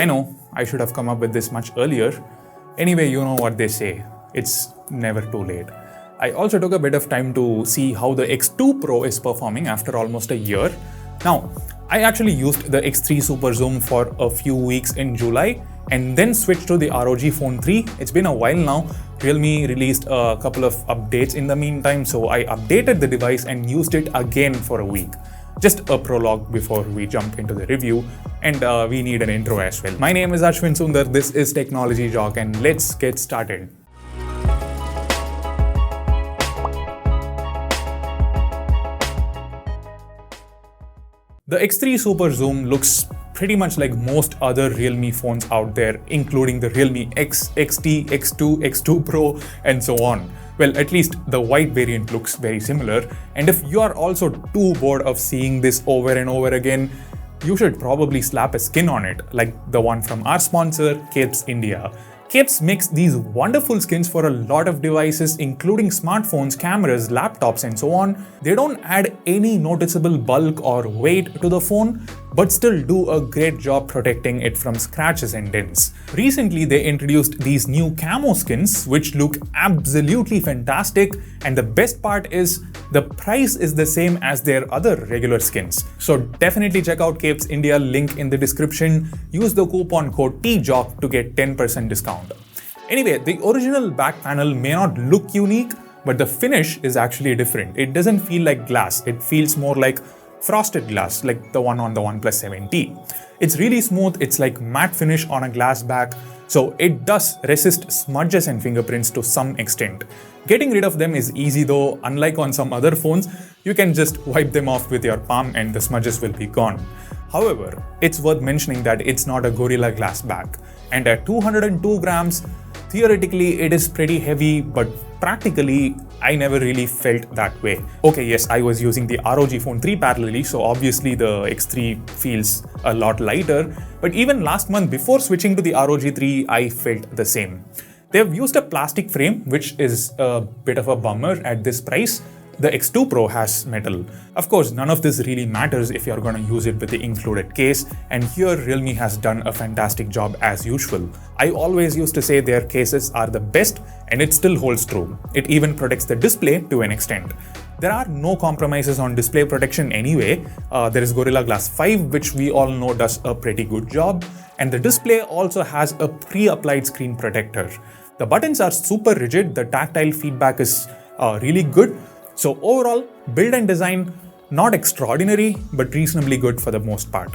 I know, I should have come up with this much earlier. Anyway, you know what they say, it's never too late. I also took a bit of time to see how the X2 Pro is performing after almost a year. Now, I actually used the X3 Super Zoom for a few weeks in July and then switched to the ROG Phone 3. It's been a while now. Realme released a couple of updates in the meantime, so I updated the device and used it again for a week. Just a prologue before we jump into the review, and we need an intro as well. My name is Ashwin Sundar, this is Technology Jock, and let's get started. The X3 Super Zoom looks pretty much like most other Realme phones out there, including the Realme X, XT, X2, X2 Pro, and so on. Well, at least the white variant looks very similar, and if you are also too bored of seeing this over and over again, you should probably slap a skin on it, like the one from our sponsor, Kapes India. Kapes makes these wonderful skins for a lot of devices, including smartphones, cameras, laptops, and so on. They don't add any noticeable bulk or weight to the phone, but still do a great job protecting it from scratches and dents. Recently, they introduced these new camo skins, which look absolutely fantastic, and the best part is the price is the same as their other regular skins. So definitely check out Kapes India, link in the description. Use the coupon code TJOCK to get 10% discount. Anyway, the original back panel may not look unique, but the finish is actually different. It doesn't feel like glass, it feels more like frosted glass, like the one on the OnePlus 7T. It's really smooth, it's like matte finish on a glass back, so it does resist smudges and fingerprints to some extent. Getting rid of them is easy though. Unlike on some other phones, you can just wipe them off with your palm and the smudges will be gone. However, it's worth mentioning that it's not a Gorilla Glass back, and at 202 grams, theoretically it is pretty heavy, but practically I never really felt that way. Okay, yes, I was using the ROG Phone 3 parallelly, so obviously the X3 feels a lot lighter, but even last month before switching to the ROG 3, I felt the same. They've used a plastic frame, which is a bit of a bummer at this price. The X2 Pro has metal. Of course, none of this really matters if you're going to use it with the included case, and here Realme has done a fantastic job as usual. I always used to say their cases are the best, and it still holds true. It even protects the display to an extent. There are no compromises on display protection anyway. There is Gorilla Glass 5, which we all know does a pretty good job, and the display also has a pre-applied screen protector. The buttons are super rigid, the tactile feedback is really good. So overall, build and design, not extraordinary, but reasonably good for the most part.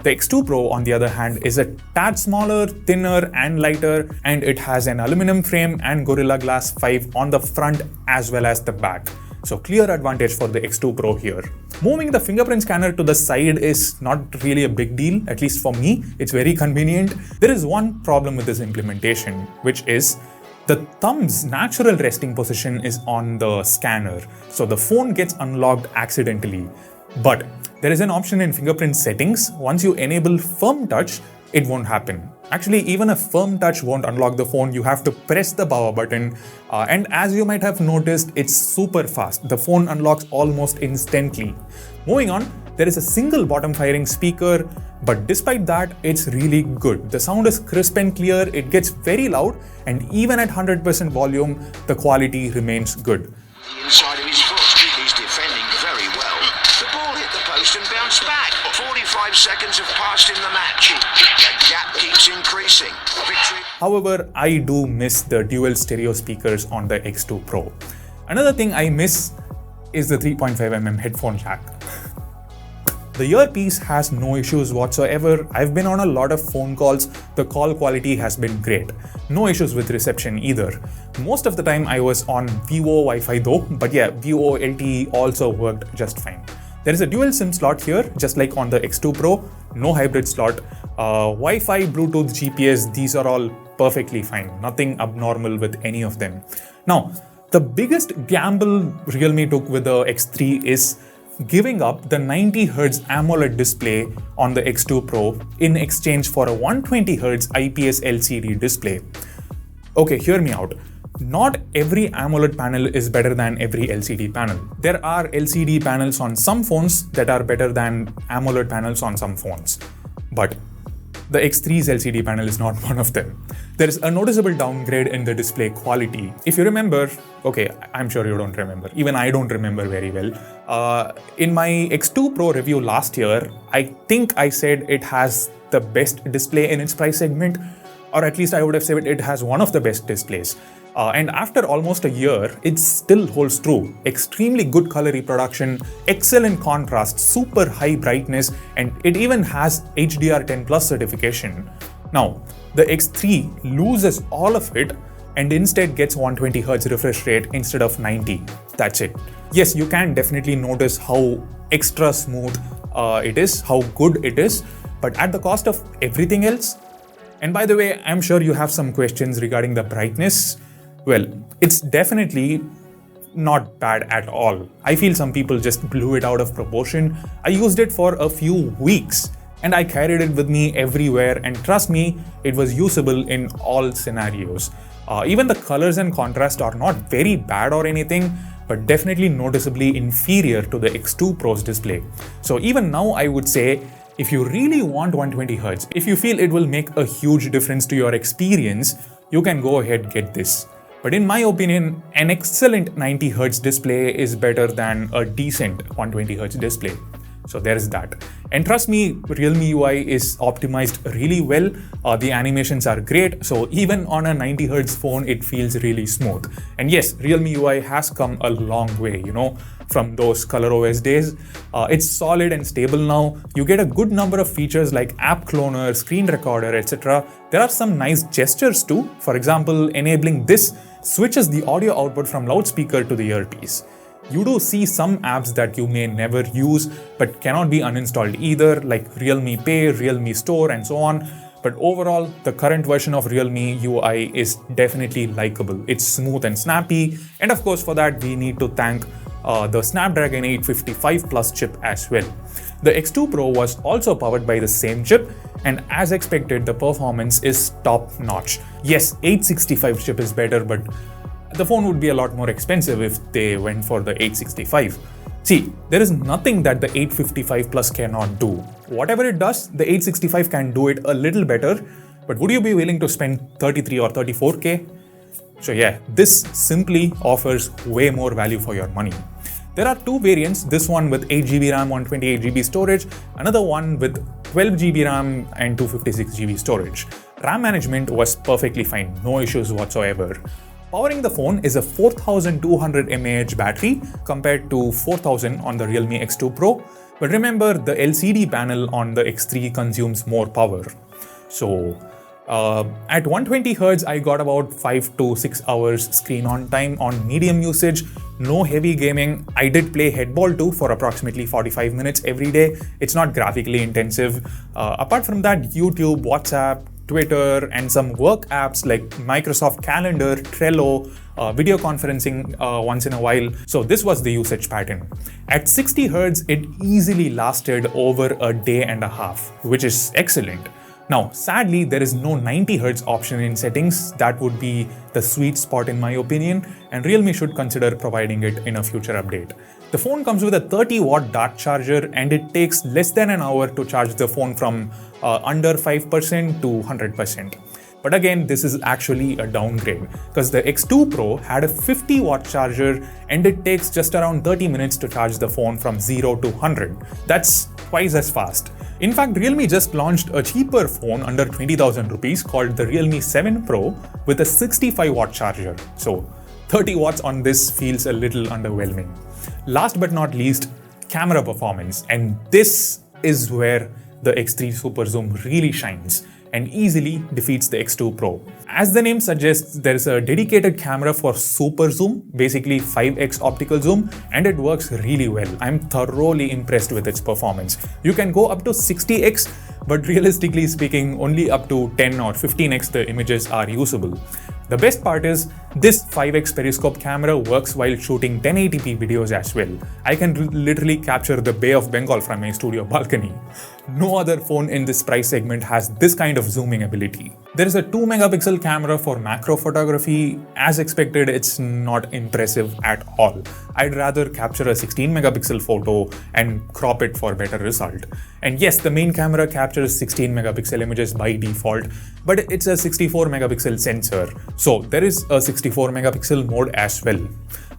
The X2 Pro, on the other hand, is a tad smaller, thinner and lighter, and it has an aluminum frame and Gorilla Glass 5 on the front as well as the back. So clear advantage for the X2 Pro here. Moving the fingerprint scanner to the side is not really a big deal, at least for me. It's very convenient. There is one problem with this implementation, which is the thumb's natural resting position is on the scanner, so the phone gets unlocked accidentally. But there is an option in fingerprint settings. Once you enable firm touch, it won't happen. Actually, even a firm touch won't unlock the phone. You have to press the power button, and as you might have noticed, it's super fast. The phone unlocks almost instantly. Moving on, there is a single bottom firing speaker, but despite that, it's really good. The sound is crisp and clear, it gets very loud, and even at 100% volume, the quality remains good. Inside of his foot, he's defending very well. The ball hit the post and bounced back. 45 seconds have passed in the match. The gap keeps increasing. Victory. However, I do miss the dual stereo speakers on the X2 Pro. Another thing I miss is the 3.5mm headphone jack. The earpiece has no issues whatsoever. I've been on a lot of phone calls. The call quality has been great. No issues with reception either. Most of the time I was on VO Wi-Fi though, but yeah, VO LTE also worked just fine. There is a dual SIM slot here, just like on the X2 Pro. No hybrid slot. Wi-Fi, Bluetooth, GPS, these are all perfectly fine. Nothing abnormal with any of them. Now, the biggest gamble Realme took with the X3 is giving up the 90Hz AMOLED display on the X2 Pro in exchange for a 120Hz IPS LCD display. Okay, hear me out. Not every AMOLED panel is better than every LCD panel. There are LCD panels on some phones that are better than AMOLED panels on some phones. But the X3's LCD panel is not one of them. There is a noticeable downgrade in the display quality. If you remember, okay, I'm sure you don't remember, even I don't remember very well. In my X2 Pro review last year, I think I said it has the best display in its price segment, or at least I would have said it has one of the best displays. And after almost a year, it still holds true. Extremely good color reproduction, excellent contrast, super high brightness, and it even has HDR10 Plus certification. Now, the X3 loses all of it and instead gets 120Hz refresh rate instead of 90. That's it. Yes, you can definitely notice how extra smooth it is, how good it is, but at the cost of everything else. And by the way, I'm sure you have some questions regarding the brightness. Well, it's definitely not bad at all. I feel some people just blew it out of proportion. I used it for a few weeks and I carried it with me everywhere, and trust me, it was usable in all scenarios. Even the colors and contrast are not very bad or anything, but definitely noticeably inferior to the X2 Pro's display. So even now I would say, if you really want 120Hz, if you feel it will make a huge difference to your experience, you can go ahead get this. But in my opinion, an excellent 90Hz display is better than a decent 120Hz display. So there is that. And trust me, Realme UI is optimized really well. The animations are great. So even on a 90Hz phone, it feels really smooth. And yes, Realme UI has come a long way, from those ColorOS days. It's solid and stable now. You get a good number of features like app cloner, screen recorder, etc. There are some nice gestures too. For example, enabling this switches the audio output from loudspeaker to the earpiece. You do see some apps that you may never use but cannot be uninstalled either, like Realme Pay, Realme Store, and so on. But overall, the current version of Realme UI is definitely likable. It's smooth and snappy, and of course for that we need to thank the Snapdragon 855 Plus chip as well. The X2 Pro was also powered by the same chip, and as expected, the performance is top-notch. Yes, 865 chip is better, but the phone would be a lot more expensive if they went for the 865. See, there is nothing that the 855 Plus cannot do. Whatever it does, the 865 can do it a little better, but would you be willing to spend 33 or 34K? So yeah, this simply offers way more value for your money. There are two variants, this one with 8GB RAM, 128GB storage, another one with 12GB RAM and 256GB storage. RAM management was perfectly fine, no issues whatsoever. Powering the phone is a 4200 mAh battery compared to 4000 on the Realme X2 Pro. But remember, the LCD panel on the X3 consumes more power. So at 120Hz, I got about 5 to 6 hours screen on time on medium usage, no heavy gaming. I did play Headball 2 for approximately 45 minutes every day. It's not graphically intensive. Apart from that, YouTube, WhatsApp, Twitter, and some work apps like Microsoft Calendar, Trello, video conferencing once in a while. So this was the usage pattern. At 60Hz, it easily lasted over a day and a half, which is excellent. Now, sadly, there is no 90Hz option in settings. That would be the sweet spot in my opinion, and Realme should consider providing it in a future update. The phone comes with a 30-watt dart charger, and it takes less than an hour to charge the phone from under 5% to 100%. But again, this is actually a downgrade because the X2 Pro had a 50-watt charger and it takes just around 30 minutes to charge the phone from 0 to 100. That's twice as fast. In fact, Realme just launched a cheaper phone under 20,000 rupees called the Realme 7 Pro with a 65-watt charger. So 30 watts on this feels a little underwhelming. Last but not least, camera performance. And this is where the X3 Super Zoom really shines and easily defeats the X2 Pro. As the name suggests, there is a dedicated camera for Super Zoom, basically 5x optical zoom, and it works really well. I'm thoroughly impressed with its performance. You can go up to 60x, but realistically speaking, only up to 10 or 15x the images are usable. The best part is, this 5x periscope camera works while shooting 1080p videos as well. I can literally capture the Bay of Bengal from my studio balcony. No other phone in this price segment has this kind of zooming ability. There is a 2 megapixel camera for macro photography. As expected, it's not impressive at all. I'd rather capture a 16 megapixel photo and crop it for better result. And yes, the main camera captures 16 megapixel images by default, but it's a 64 megapixel sensor. So there is a 64 megapixel mode as well.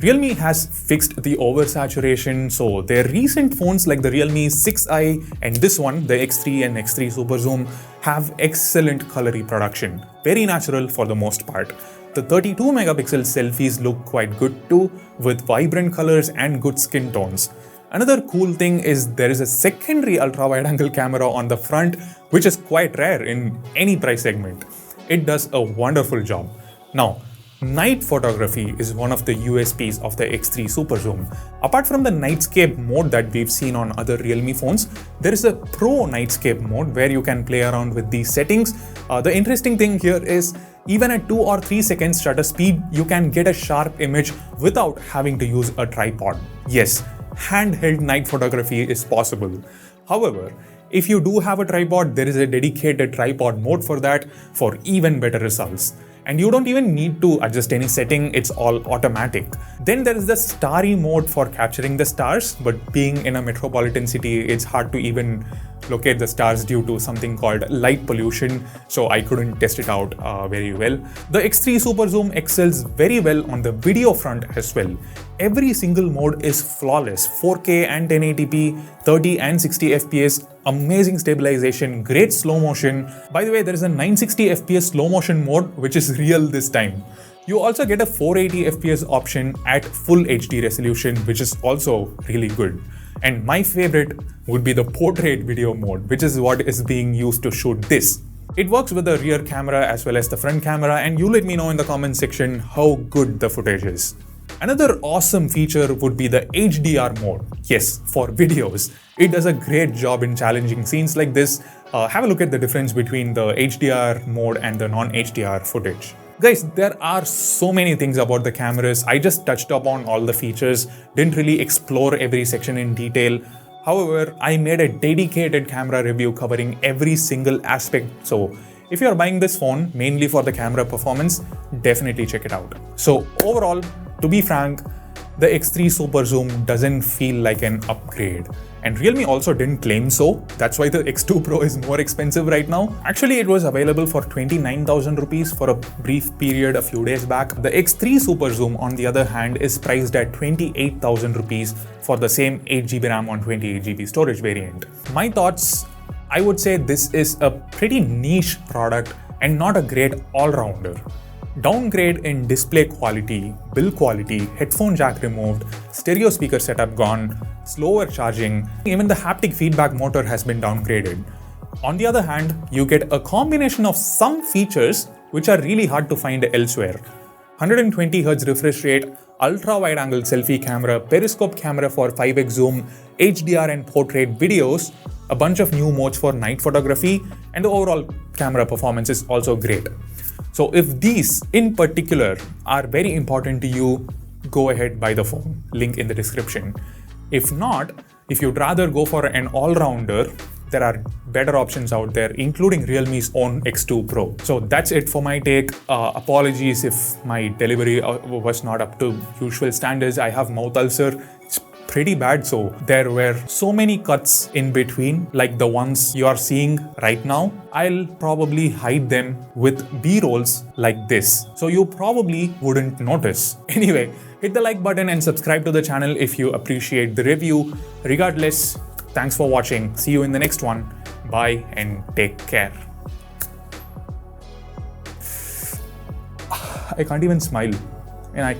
Realme has fixed the oversaturation, so their recent phones like the Realme 6i and this one, the X3 and X3 Super Zoom, have excellent color reproduction. Very natural for the most part. The 32 megapixel selfies look quite good too, with vibrant colors and good skin tones. Another cool thing is there is a secondary ultra-wide-angle camera on the front, which is quite rare in any price segment. It does a wonderful job. Now, night photography is one of the USPs of the X3 Super Zoom. Apart from the nightscape mode that we've seen on other Realme phones, there is a Pro nightscape mode where you can play around with these settings. The interesting thing here is, even at 2 or 3 seconds shutter speed, you can get a sharp image without having to use a tripod. Yes, handheld night photography is possible. However, if you do have a tripod, there is a dedicated tripod mode for that for even better results. And you don't even need to adjust any setting, it's all automatic. Then there is the starry mode for capturing the stars, but being in a metropolitan city, it's hard to even locate the stars due to something called light pollution, so I couldn't test it out very well. The X3 Super Zoom excels very well on the video front as well. Every single mode is flawless, 4K and 1080p, 30 and 60 FPS, amazing stabilization, great slow motion. By the way, there is a 960 FPS slow motion mode, which is real this time. You also get a 480 FPS option at full HD resolution, which is also really good. And my favorite would be the portrait video mode, which is what is being used to shoot this. It works with the rear camera as well as the front camera, and you let me know in the comment section how good the footage is. Another awesome feature would be the HDR mode. Yes, for videos. It does a great job in challenging scenes like this. Have a look at the difference between the HDR mode and the non-HDR footage. Guys, there are so many things about the cameras. I just touched upon all the features, didn't really explore every section in detail. However, I made a dedicated camera review covering every single aspect. So if you're buying this phone mainly for the camera performance, definitely check it out. So overall, to be frank, the X3 Super Zoom doesn't feel like an upgrade. And Realme also didn't claim so. That's why the X2 Pro is more expensive right now. Actually, it was available for 29,000 rupees for a brief period a few days back. The X3 Super Zoom, on the other hand, is priced at 28,000 rupees for the same 8GB RAM on 28GB storage variant. My thoughts, I would say this is a pretty niche product and not a great all-rounder. Downgrade in display quality, build quality, headphone jack removed, stereo speaker setup gone, slower charging, even the haptic feedback motor has been downgraded. On the other hand, you get a combination of some features which are really hard to find elsewhere. 120Hz refresh rate, ultra-wide-angle selfie camera, periscope camera for 5x zoom, HDR and portrait videos, a bunch of new modes for night photography, and the overall camera performance is also great. So if these in particular are very important to you, go ahead, buy the phone. Link in the description. If not, if you'd rather go for an all-rounder, there are better options out there, including Realme's own X2 Pro. So that's it for my take. Apologies if my delivery was not up to usual standards. I have mouth ulcer. It's pretty bad, so there were so many cuts in between, like the ones you are seeing right now. I'll probably hide them with B-rolls like this, so you probably wouldn't notice. Anyway, hit the like button and subscribe to the channel if you appreciate the review. Regardless, thanks for watching. See you in the next one. Bye and take care. I can't even smile, and I